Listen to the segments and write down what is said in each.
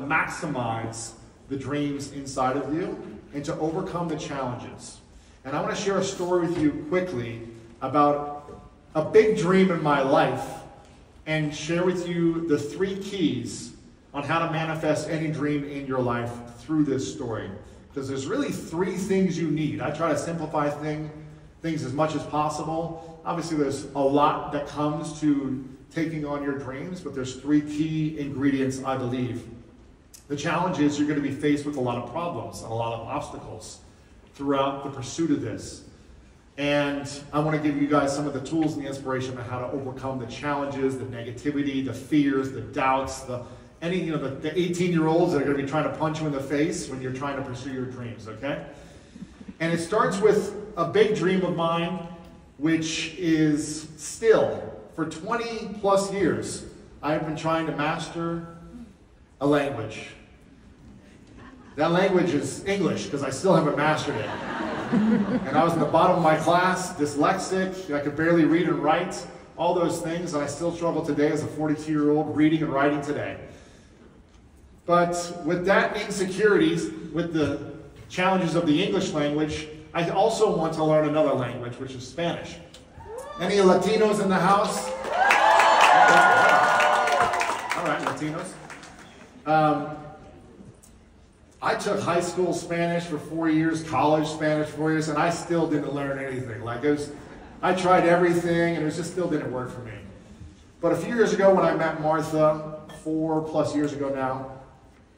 maximize the dreams inside of you and to overcome the challenges. And I want to share a story with you quickly about a big dream in my life and share with you the 3 keys on how to manifest any dream in your life through this story. Because there's really 3 things you need. I try to simplify things as much as possible. Obviously there's a lot that comes to taking on your dreams, but there's 3 key ingredients, I believe. The challenge is you're going to be faced with a lot of problems and a lot of obstacles throughout the pursuit of this. And I want to give you guys some of the tools and the inspiration on how to overcome the challenges, the negativity, the fears, the doubts, the 18-year-olds that are going to be trying to punch you in the face when you're trying to pursue your dreams, okay? And it starts with a big dream of mine, which is still, for 20 plus years, I've been trying to master a language. That language is English, because I still haven't mastered it. And I was in the bottom of my class, dyslexic, I could barely read and write, all those things, and I still struggle today as a 42-year-old reading and writing today. But with that insecurities, with the challenges of the English language, I also want to learn another language, which is Spanish. Any Latinos in the house? All right, Latinos. I took high school Spanish for 4 years, college Spanish for 4 years, and I still didn't learn anything. I tried everything, and it just still didn't work for me. But a few years ago when I met Martha, 4+ years ago now,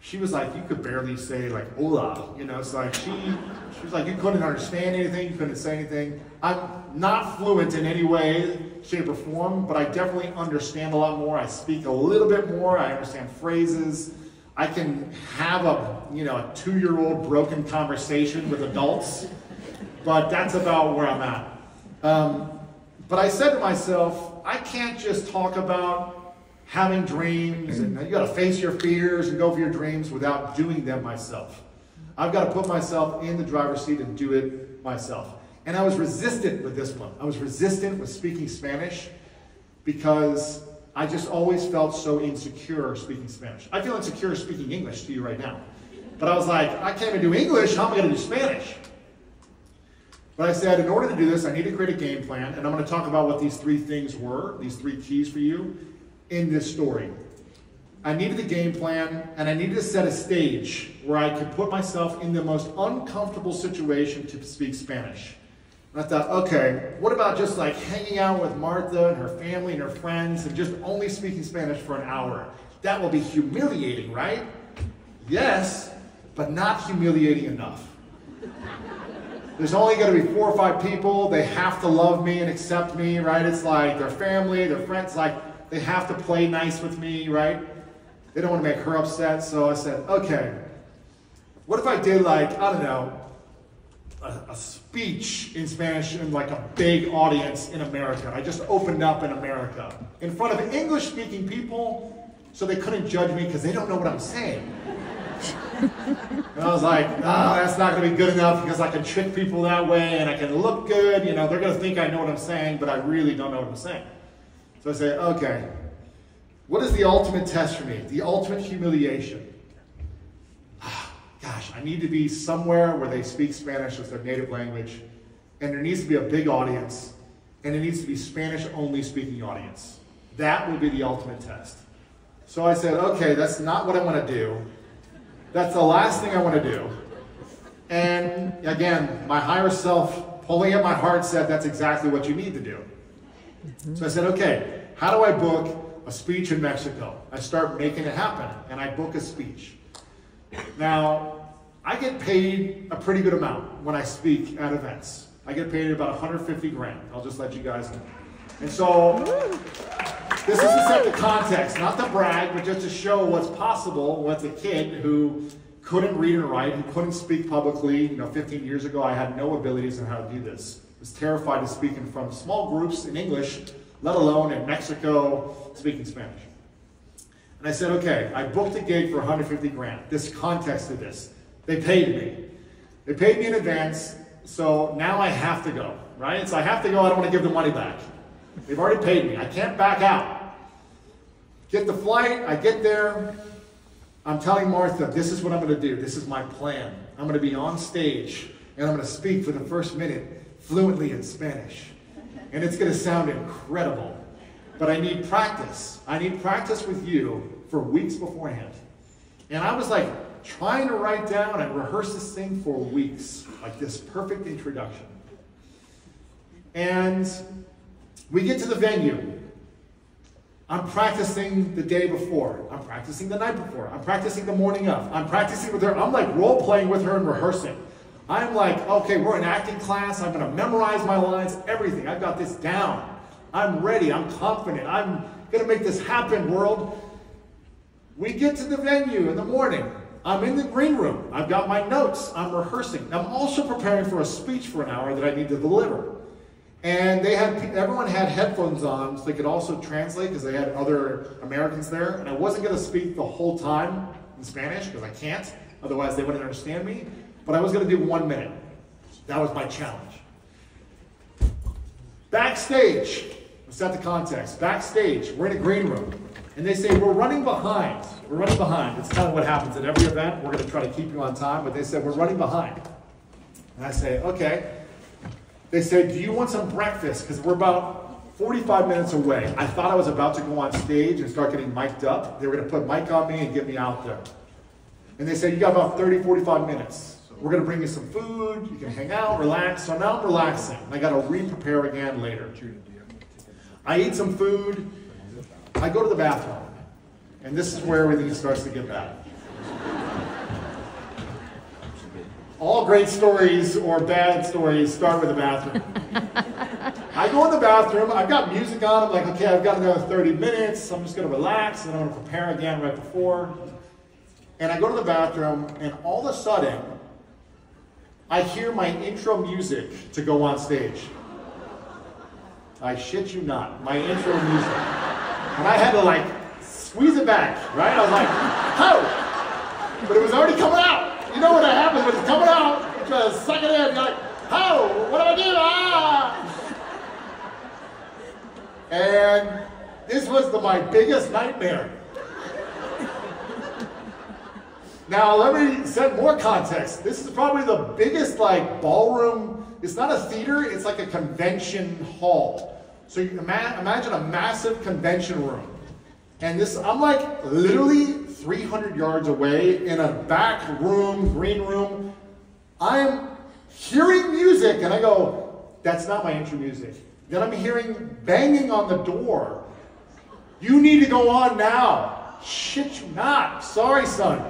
she was like, you could barely say like, hola, it's like she was like, you couldn't understand anything, you couldn't say anything. I'm not fluent in any way, shape, or form, but I definitely understand a lot more. I speak a little bit more, I understand phrases. I can have a 2-year-old broken conversation with adults, but that's about where I'm at. But I said to myself, I can't just talk about having dreams and you gotta face your fears and go for your dreams without doing them myself. I've got to put myself in the driver's seat and do it myself. And I was resistant with this one. I was resistant with speaking Spanish because I just always felt so insecure speaking Spanish. I feel insecure speaking English to you right now. But I was like, I can't even do English, how am I going to do Spanish? But I said, in order to do this, I need to create a game plan, and I'm going to talk about what these 3 things were, these 3 keys for you in this story. I needed a game plan, and I needed to set a stage where I could put myself in the most uncomfortable situation to speak Spanish. And I thought, okay, what about just like hanging out with Martha and her family and her friends and just only speaking Spanish for an hour? That will be humiliating, right? Yes, but not humiliating enough. There's only going to be 4 or 5 people. They have to love me and accept me, right? It's like their family, their friends, like they have to play nice with me, right? They don't want to make her upset. So I said, okay, what if I did like, I don't know, a speech in Spanish in like a big audience in America. I just opened up in America in front of English-speaking people so they couldn't judge me because they don't know what I'm saying. And I was like, oh, that's not going to be good enough because I can trick people that way and I can look good. They're going to think I know what I'm saying, but I really don't know what I'm saying. So I say, okay, what is the ultimate test for me? The ultimate humiliation. Gosh, I need to be somewhere where they speak Spanish as their native language, and there needs to be a big audience, and it needs to be Spanish-only speaking audience. That will be the ultimate test. So I said, okay, that's not what I want to do. That's the last thing I want to do. And again, my higher self, pulling at my heart, said that's exactly what you need to do. So I said, okay, how do I book a speech in Mexico? I start making it happen, and I book a speech. Now, I get paid a pretty good amount when I speak at events. I get paid about 150 grand. I'll just let you guys know. And so, this is to set the context, not to brag, but just to show what's possible with a kid who couldn't read and write, who couldn't speak publicly. 15 years ago, I had no abilities on how to do this. I was terrified of speaking from small groups in English, let alone in Mexico, speaking Spanish. And I said, okay, I booked a gig for 150 grand. This context of this. They paid me. They paid me in advance, so now I have to go, right? So I have to go, I don't want to give the money back. They've already paid me. I can't back out. Get the flight, I get there. I'm telling Martha, this is what I'm going to do. This is my plan. I'm going to be on stage, and I'm going to speak for the first minute fluently in Spanish. And it's going to sound incredible. But I need practice. I need practice with you for weeks beforehand. And I was like trying to write down and rehearse this thing for weeks, like this perfect introduction. And we get to the venue. I'm practicing the day before. I'm practicing the night before. I'm practicing the morning of. I'm practicing with her. I'm like role-playing with her and rehearsing. I'm like, okay, we're in acting class. I'm going to memorize my lines, everything. I've got this down. I'm ready. I'm confident. I'm going to make this happen, world. We get to the venue in the morning. I'm in the green room. I've got my notes. I'm rehearsing. I'm also preparing for a speech for an hour that I need to deliver. And everyone had headphones on so they could also translate because they had other Americans there. And I wasn't going to speak the whole time in Spanish because I can't. Otherwise, they wouldn't understand me. But I was going to do 1 minute. That was my challenge. Backstage. Let's set the context. Backstage, we're in a green room. And they say, we're running behind. We're running behind. It's kind of what happens at every event. We're going to try to keep you on time. But they said, we're running behind. And I say, okay. They said, do you want some breakfast? Because we're about 45 minutes away. I thought I was about to go on stage and start getting mic'd up. They were going to put mic on me and get me out there. And they said, you got about 30, 45 minutes. We're going to bring you some food. You can hang out, relax. So now I'm relaxing. I got to re-prepare again later. I eat some food. I go to the bathroom. And this is where everything starts to get bad. All great stories or bad stories start with the bathroom. I go in the bathroom, I've got music on, I'm like, okay, I've got another 30 minutes, I'm just gonna relax, and I'm gonna prepare again right before. And I go to the bathroom, and all of a sudden, I hear my intro music to go on stage. I shit you not, my intro music. And I had to like, squeeze it back, right? I was like, how? But it was already coming out. You know what happens when it's coming out? You just suck it in. You're like, how? What do I do? Ah! And this was my biggest nightmare. Now, let me set more context. This is probably the biggest like ballroom. It's not a theater. It's like a convention hall. So you can imagine a massive convention room. And this, I'm like literally 300 yards away in a back room, green room. I'm hearing music and I go, that's not my intro music. Then I'm hearing banging on the door. You need to go on now. Shit you not. Sorry, son.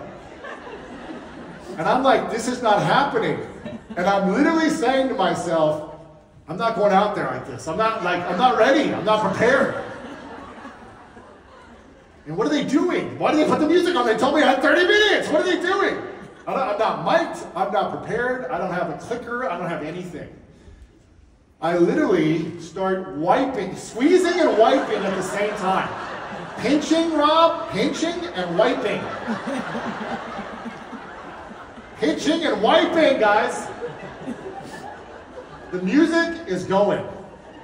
And I'm like, this is not happening. And I'm literally saying to myself, I'm not going out there like this. I'm not ready. I'm not prepared. And what are they doing? Why do they put the music on? They told me I had 30 minutes. What are they doing? I'm not mic'd. I'm not prepared. I don't have a clicker. I don't have anything. I literally start wiping, squeezing and wiping at the same time. Pinching, Rob, pinching and wiping. Pinching and wiping, guys. The music is going.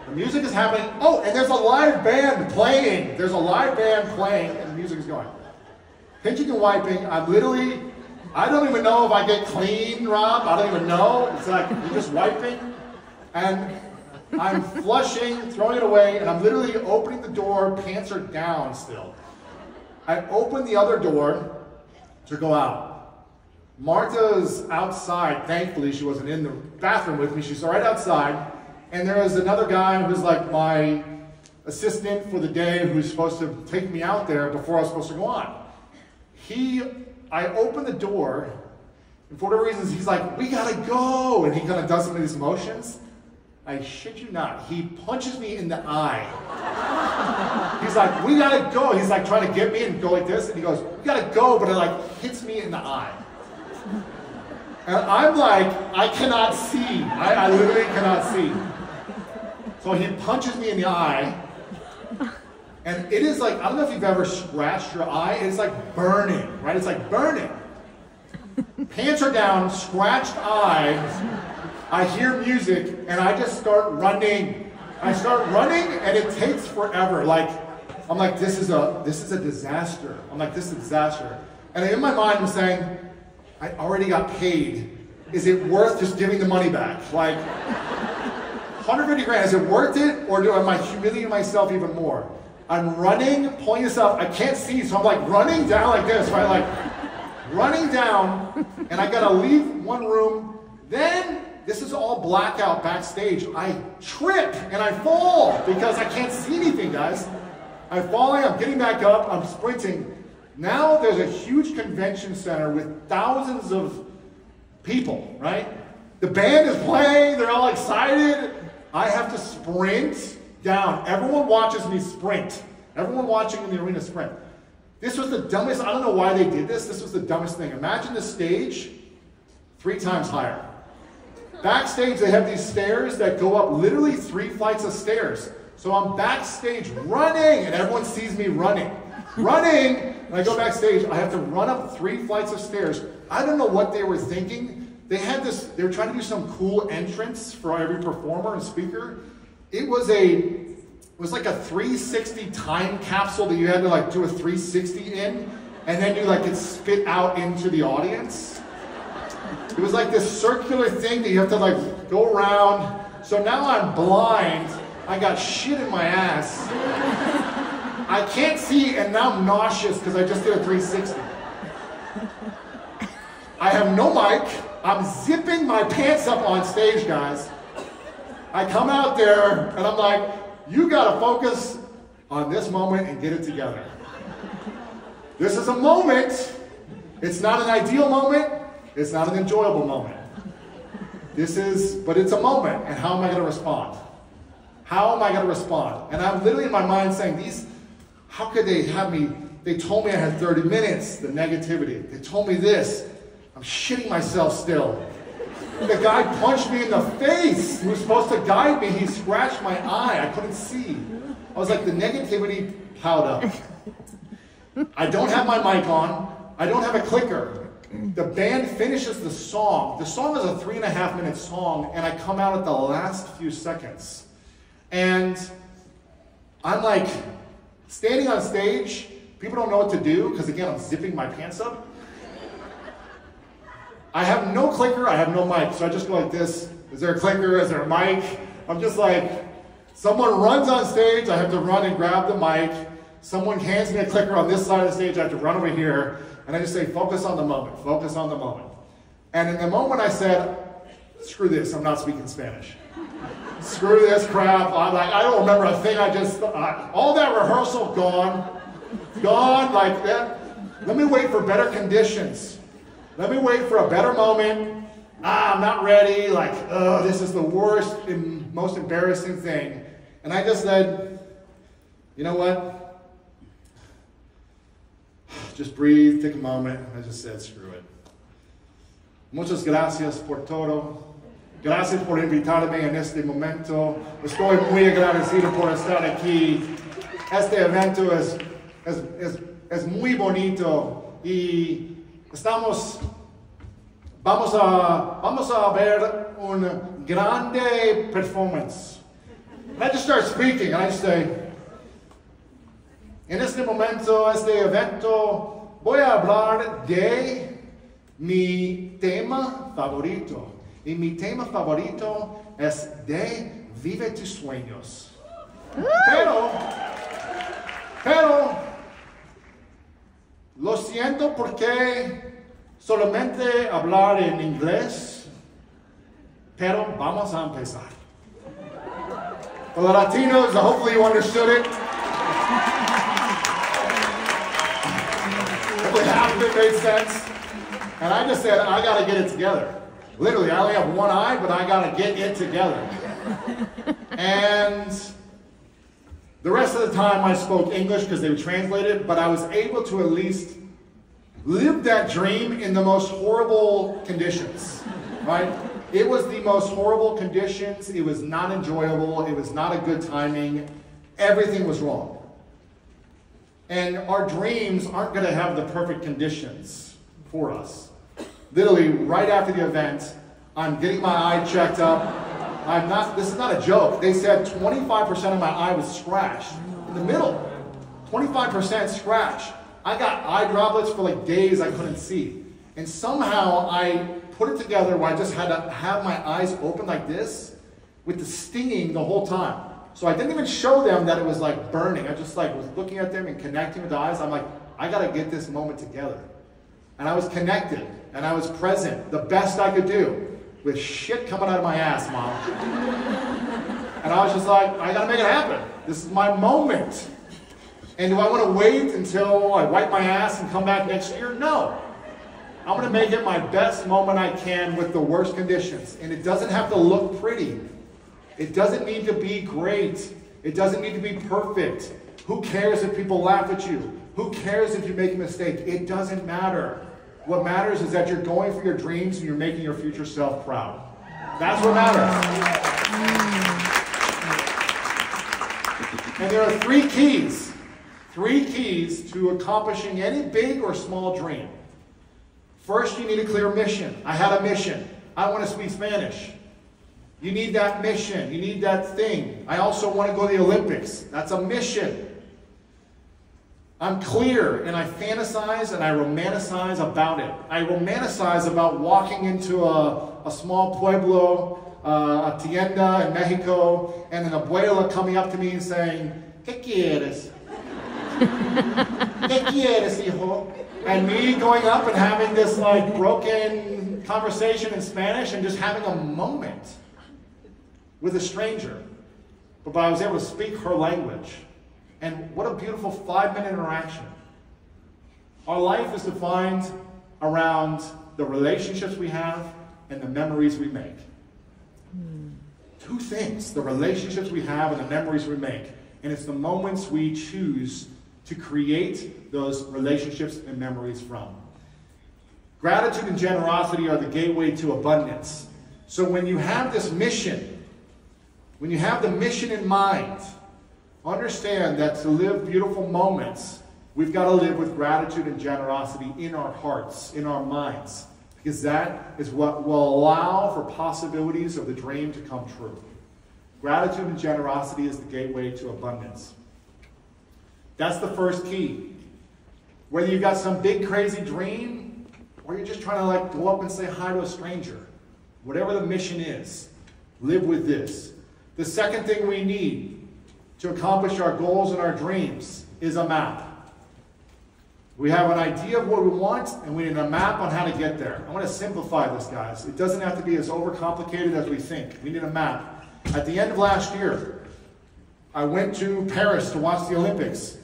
The music is happening. Oh, and there's a live band playing. There's a live band playing, and the music is going. Pinching and wiping. I'm literally, I don't even know if I get clean, Rob. I don't even know. It's like you're just wiping. And I'm flushing, throwing it away, and I'm literally opening the door. Pants are down still. I open the other door to go out. Martha's outside. Thankfully, she wasn't in the bathroom with me. She's right outside. And there was another guy who's like my assistant for the day who's supposed to take me out there before I was supposed to go on. I opened the door, and for whatever reasons, he's like, we gotta go. And he kind of does some of these motions. I shit you not, he punches me in the eye. He's like, we gotta go. He's like trying to get me and go like this. And he goes, we gotta go, but it like hits me in the eye. And I'm like, I cannot see. I literally cannot see. So he punches me in the eye, and it is like, I don't know if you've ever scratched your eye, it's like burning, right? It's like burning. Pants are down, scratched eye, I hear music, and I just start running. I start running, and it takes forever. Like, I'm like, this is a disaster. I'm like, this is a disaster. And in my mind, I'm saying, I already got paid. Is it worth just giving the money back? Like, 150 grand, is it worth it? Or am I humiliating myself even more? I'm running, pulling this up, I can't see, so I'm like running down like this, right? Like, running down, and I gotta leave one room. Then, this is all blackout backstage. I trip and I fall because I can't see anything, guys. I'm falling, I'm getting back up, I'm sprinting. Now there's a huge convention center with thousands of people, right? The band is playing, they're all excited. I have to sprint down. Everyone watches me sprint. Everyone watching in the arena sprint. This was the dumbest, I don't know why they did this. This was the dumbest thing. Imagine the stage 3 times higher. Backstage, they have these stairs that go up literally 3 flights of stairs. So I'm backstage running, and everyone sees me running. Running, and I go backstage, I have to run up 3 flights of stairs. I don't know what they were thinking. They were trying to do some cool entrance for every performer and speaker. It was like a 360 time capsule that you had to like do a 360 in, and then you like get spit out into the audience. It was like this circular thing that you have to like go around. So now I'm blind. I got shit in my ass. I can't see, and now I'm nauseous because I just did a 360. I have no mic. I'm zipping my pants up on stage, guys. I come out there, and I'm like, you gotta focus on this moment and get it together. This is a moment. It's not an ideal moment. It's not an enjoyable moment. But it's a moment, and how am I gonna respond? How am I gonna respond? And I'm literally in my mind saying, how could they have me, they told me I had 30 minutes, the negativity. They told me this. I'm shitting myself still. The guy punched me in the face. He was supposed to guide me. He scratched my eye. I couldn't see. I was like, the negativity piled up. I don't have my mic on. I don't have a clicker. The band finishes the song. The song is a 3.5-minute song, and I come out at the last few seconds. And I'm like, standing on stage, people don't know what to do, because again, I'm zipping my pants up. I have no clicker, I have no mic, so I just go like this. Is there a clicker, is there a mic? I'm just like, someone runs on stage, I have to run and grab the mic. Someone hands me a clicker on this side of the stage, I have to run over here, and I just say, focus on the moment, focus on the moment. And in the moment I said, screw this, I'm not speaking Spanish. Screw this crap, I'm like, I don't remember a thing, all that rehearsal gone, like that. Let me wait for better conditions. Let me wait for a better moment. I'm not ready, like, this is the worst and most embarrassing thing. And I just said, you know what? Just breathe, take a moment. I just said, screw it. Muchas gracias por todo. Gracias por invitarme en este momento. Estoy muy agradecido por estar aquí. Este evento es muy bonito y vamos a ver un grande performance. And I just start speaking, and I just say, en este momento, este evento, voy a hablar de mi tema favorito. Y mi tema favorito es de Vive tus sueños. Pero, lo siento porque solamente hablar en inglés, pero vamos a empezar. For the Latinos, hopefully you understood it. Hopefully half of it made sense. And I just said, I gotta get it together. Literally, I only have one eye, but I gotta get it together. And the rest of the time I spoke English because they would translate it, but I was able to at least live that dream in the most horrible conditions, right? It was the most horrible conditions. It was not enjoyable. It was not a good timing. Everything was wrong. And our dreams aren't going to have the perfect conditions for us. Literally, right after the event, I'm getting my eye checked up. This is not a joke. They said 25% of my eye was scratched in the middle. 25% scratch. I got eye droplets for like days I couldn't see. And somehow I put it together where I just had to have my eyes open like this with the stinging the whole time. So I didn't even show them that it was like burning. I just like was looking at them and connecting with the eyes. I'm like, I gotta get this moment together. And I was connected and I was present, the best I could do, with shit coming out of my ass, Mom. And I was just like, I gotta make it happen. This is my moment. And do I want to wait until I wipe my ass and come back next year? No. I'm going to make it my best moment I can with the worst conditions. And it doesn't have to look pretty. It doesn't need to be great. It doesn't need to be perfect. Who cares if people laugh at you? Who cares if you make a mistake? It doesn't matter. What matters is that you're going for your dreams and you're making your future self proud. That's what matters. And there are three keys to accomplishing any big or small dream. First, you need a clear mission. I had a mission. I want to speak Spanish. You need that mission. You need that thing. I also want to go to the Olympics. That's a mission. I'm clear, and I fantasize and I romanticize about it. I romanticize about walking into a small pueblo, a tienda in Mexico, and an abuela coming up to me and saying, ¿Qué quieres? ¿Qué quieres, hijo? And me going up and having this like broken conversation in Spanish and just having a moment with a stranger. But I was able to speak her language. And what a beautiful 5-minute interaction. Our life is defined around the relationships we have and the memories we make. Two things, the relationships we have and the memories we make. And it's the moments we choose to create those relationships and memories from. Gratitude and generosity are the gateway to abundance. So when you have this mission, when you have the mission in mind, understand that to live beautiful moments, we've got to live with gratitude and generosity in our hearts, in our minds, because that is what will allow for possibilities of the dream to come true. Gratitude and generosity is the gateway to abundance. That's the first key. Whether you've got some big crazy dream, or you're just trying to like go up and say hi to a stranger, whatever the mission is, live with this. The second thing we need to accomplish our goals and our dreams is a map. We have an idea of what we want, and we need a map on how to get there. I want to simplify this, guys. It doesn't have to be as overcomplicated as we think. We need a map. At the end of last year, I went to Paris to watch the Olympics.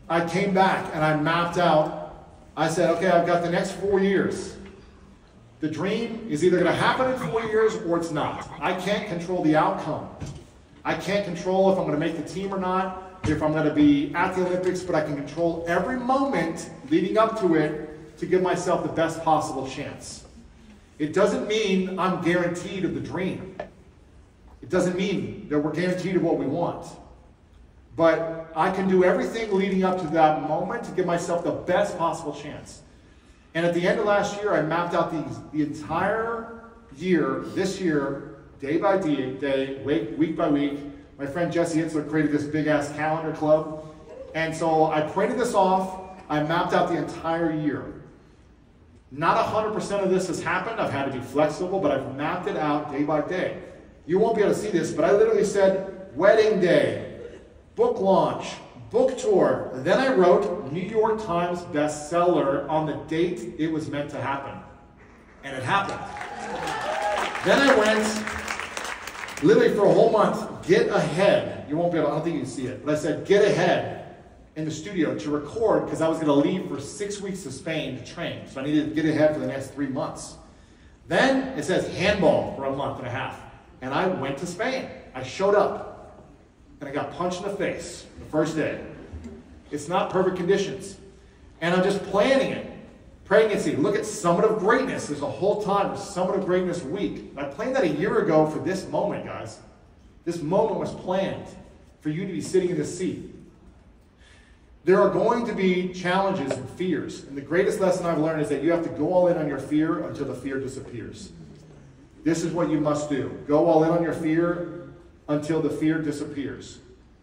I came back and I mapped out. I said, okay, I've got the next 4 years. The dream is either going to happen in 4 years or it's not. I can't control the outcome. I can't control if I'm going to make the team or not, if I'm going to be at the Olympics, but I can control every moment leading up to it to give myself the best possible chance. It doesn't mean I'm guaranteed of the dream. It doesn't mean that we're guaranteed of what we want. But I can do everything leading up to that moment to give myself the best possible chance. And at the end of last year, I mapped out the entire year, this year, day by day, week by week. My friend Jesse Hitzler created this big-ass calendar club. And so I printed this off. I mapped out the entire year. Not 100% of this has happened. I've had to be flexible, but I've mapped it out day by day. You won't be able to see this, but I literally said wedding day, book launch, book tour. Then I wrote New York Times bestseller on the date it was meant to happen. And it happened. Then I went, literally for a whole month, get ahead. You won't be able, I don't think you can see it, but I said get ahead in the studio to record because I was going to leave for 6 weeks to Spain to train. So I needed to get ahead for the next 3 months. Then it says handball for a month and a half. And I went to Spain. I showed up. And I got punched in the face the first day. It's not perfect conditions. And I'm just planning it. Pregnancy, look at Summit of Greatness. There's a whole time for Summit of Greatness week. I planned that a year ago for this moment, guys. This moment was planned for you to be sitting in this seat. There are going to be challenges and fears. And the greatest lesson I've learned is that you have to go all in on your fear until the fear disappears. This is what you must do. Go all in on your fear until the fear disappears.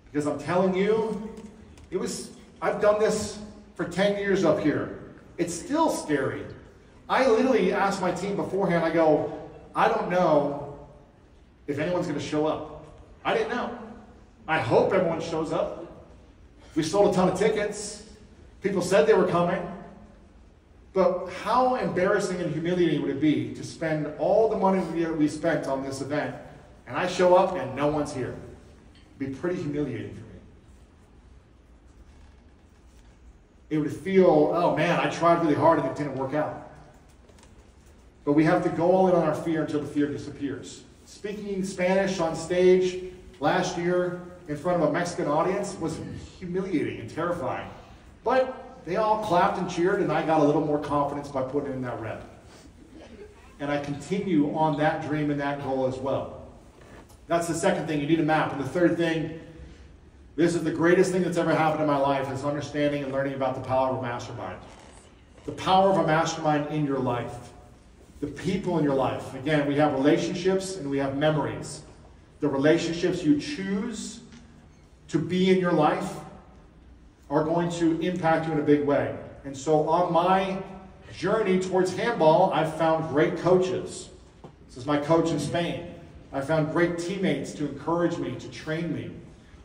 Because I'm telling you, I've done this for 10 years up here. It's still scary. I literally asked my team beforehand, I go, I don't know if anyone's gonna show up. I didn't know. I hope everyone shows up. We sold a ton of tickets. People said they were coming. But how embarrassing and humiliating would it be to spend all the money we spent on this event and I show up and no one's here? It'd be pretty humiliating for me. It would feel, oh man, I tried really hard and it didn't work out. But we have to go all in on our fear until the fear disappears. Speaking Spanish on stage last year in front of a Mexican audience was humiliating and terrifying. But they all clapped and cheered, and I got a little more confidence by putting in that rep. And I continue on that dream and that goal as well. That's the second thing, you need a map. And the third thing, this is the greatest thing that's ever happened in my life, is understanding and learning about the power of a mastermind. The power of a mastermind in your life. The people in your life. Again, we have relationships and we have memories. The relationships you choose to be in your life are going to impact you in a big way. And so on my journey towards handball, I've found great coaches. This is my coach in Spain. I found great teammates to encourage me, to train me.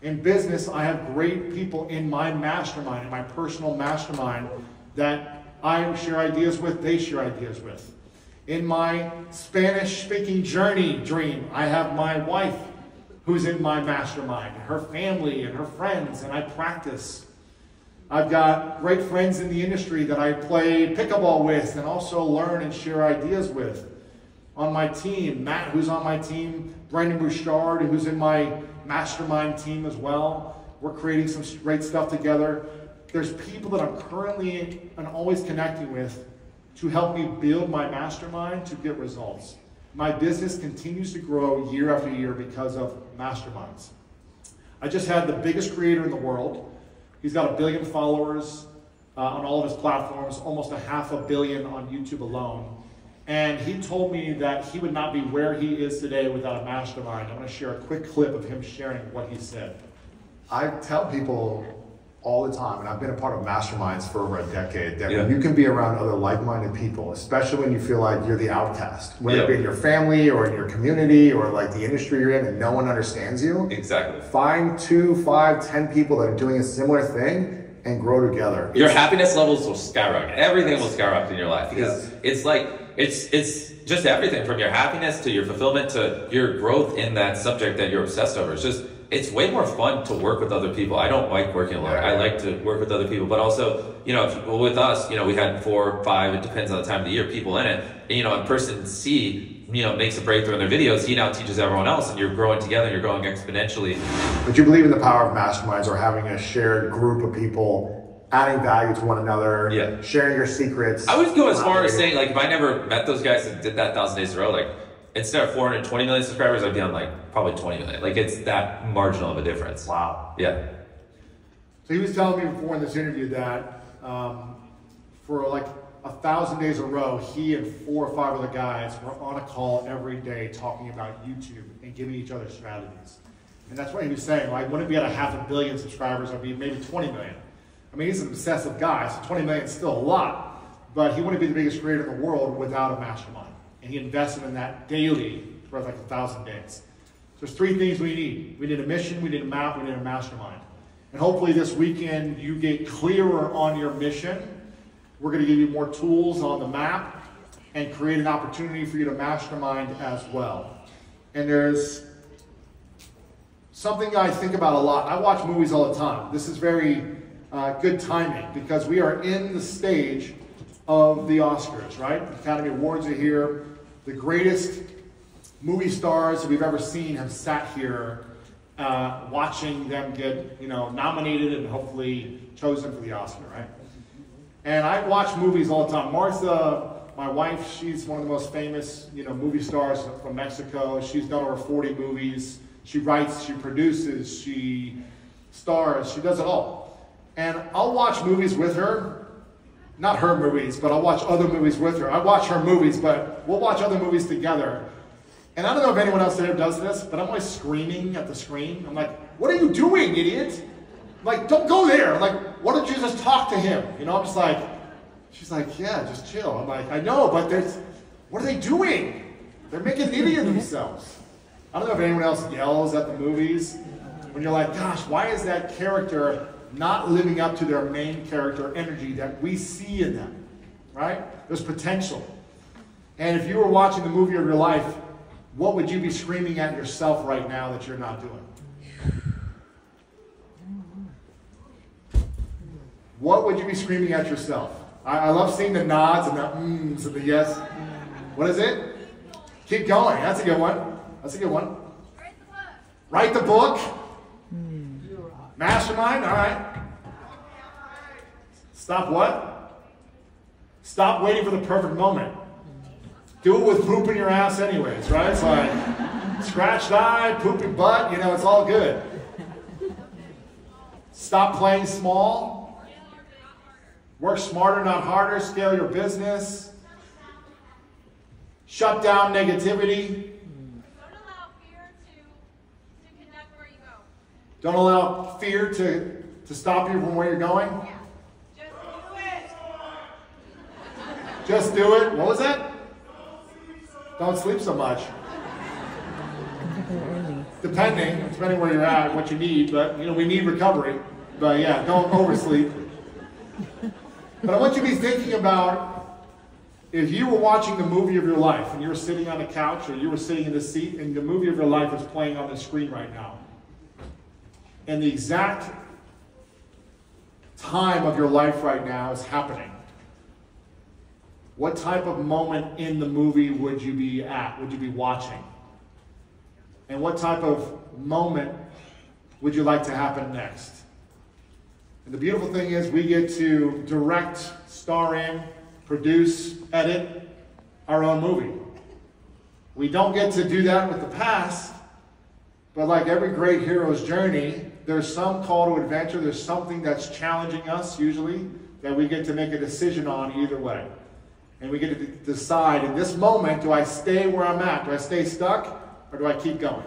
In business, I have great people in my mastermind, in my personal mastermind, that I share ideas with, they share ideas with. In my Spanish-speaking journey dream, I have my wife who's in my mastermind, her family and her friends, and I practice. I've got great friends in the industry that I play pickleball with and also learn and share ideas with. On my team, Matt, who's on my team, Brandon Bouchard, who's in my mastermind team as well. We're creating some great stuff together. There's people that I'm currently and always connecting with to help me build my mastermind to get results. My business continues to grow year after year because of masterminds. I just had the biggest creator in the world. He's got 1 billion followers on all of his platforms, almost 500 million on YouTube alone. And he told me that he would not be where he is today without a mastermind. I'm going to share a quick clip of him sharing what he said. I tell people all the time, and I've been a part of masterminds for over a decade, that when you can be around other like-minded people, especially when you feel like you're the outcast, whether it be in your family or in your community or like the industry you're in and no one understands you. Exactly. Find 2, 5, 10 people that are doing a similar thing and grow together. Your happiness levels will skyrocket. Everything will skyrocket in your life because it's like, it's just everything from your happiness to your fulfillment to your growth in that subject that you're obsessed over. It's way more fun to work with other people. I don't like working alone. I like to work with other people, but also, with us, we had 4 or 5, it depends on the time of the year, people in it. And, a person C, makes a breakthrough in their videos, he now teaches everyone else, and you're growing together, you're growing exponentially. But you believe in the power of masterminds or having a shared group of people adding value to one another, sharing your secrets. I would go as far as saying, like, if I never met those guys and did that 1,000 days in a row, like, instead of 420 million subscribers, I'd be on like probably 20 million. Like it's that marginal of a difference. Wow. Yeah. So he was telling me before in this interview that for like 1,000 days in a row, he and 4 or 5 other guys were on a call every day talking about YouTube and giving each other strategies. And that's what he was saying. Like, wouldn't be at 500 million subscribers, I'd be maybe 20 million. I mean, he's an obsessive guy, so 20 million is still a lot, but he wouldn't be the biggest creator in the world without a mastermind. And he invested in that daily for like 1,000 days. So there's 3 things we need. We need a mission, we need a map, we need a mastermind. And hopefully this weekend you get clearer on your mission. We're going to give you more tools on the map and create an opportunity for you to mastermind as well. And there's something I think about a lot. I watch movies all the time. This is very good timing because we are in the stage of the Oscars, right? The Academy Awards are here. The greatest movie stars we've ever seen have sat here watching them get, nominated and hopefully chosen for the Oscar, right? And I watch movies all the time. Martha, my wife, she's one of the most famous, movie stars from Mexico. She's done over 40 movies. She writes, she produces, she stars, she does it all. And I'll watch movies with her. Not her movies, but I'll watch other movies with her. I watch her movies, but we'll watch other movies together. And I don't know if anyone else there does this, but I'm always screaming at the screen. I'm like, what are you doing, idiot? like, don't go there. I'm like, why don't you just talk to him? You know, I'm just like, she's like, yeah, just chill. I'm like, I know, but what are they doing? They're making an idiot of themselves. I don't know if anyone else yells at the movies when you're like, gosh, why is that character not living up to their main character energy that we see in them, right? There's potential. And if you were watching the movie of your life, what would you be screaming at yourself right now that you're not doing? What would you be screaming at yourself? I love seeing the nods and the mms and the yes. What is it? Keep going. That's a good one. That's a good one. Write the book. Mastermind. All right. Stop what? Stop waiting for the perfect moment. Do it with poop in your ass anyways, right? It's like scratched eye, poopy butt, you know, it's all good. Stop playing small. Work smarter, not harder. Scale your business. Shut down negativity. Don't allow fear to conduct where you go. Don't allow fear to stop you from where you're going. Yeah. Just do it. Just do it. What was that? Don't sleep so much. Depending where you're at, what you need, but you know, we need recovery. But yeah, don't oversleep. But I want you to be thinking about if you were watching the movie of your life and you were sitting on a couch or you were sitting in the seat and the movie of your life is playing on the screen right now. And the exact time of your life right now is happening. What type of moment in the movie would you be at? Would you be watching? And what type of moment would you like to happen next? And the beautiful thing is we get to direct, star in, produce, edit our own movie. We don't get to do that with the past, but like every great hero's journey, there's some call to adventure, there's something that's challenging us usually that we get to make a decision on either way. And we get to decide in this moment, do I stay where I'm at? Do I stay stuck or do I keep going?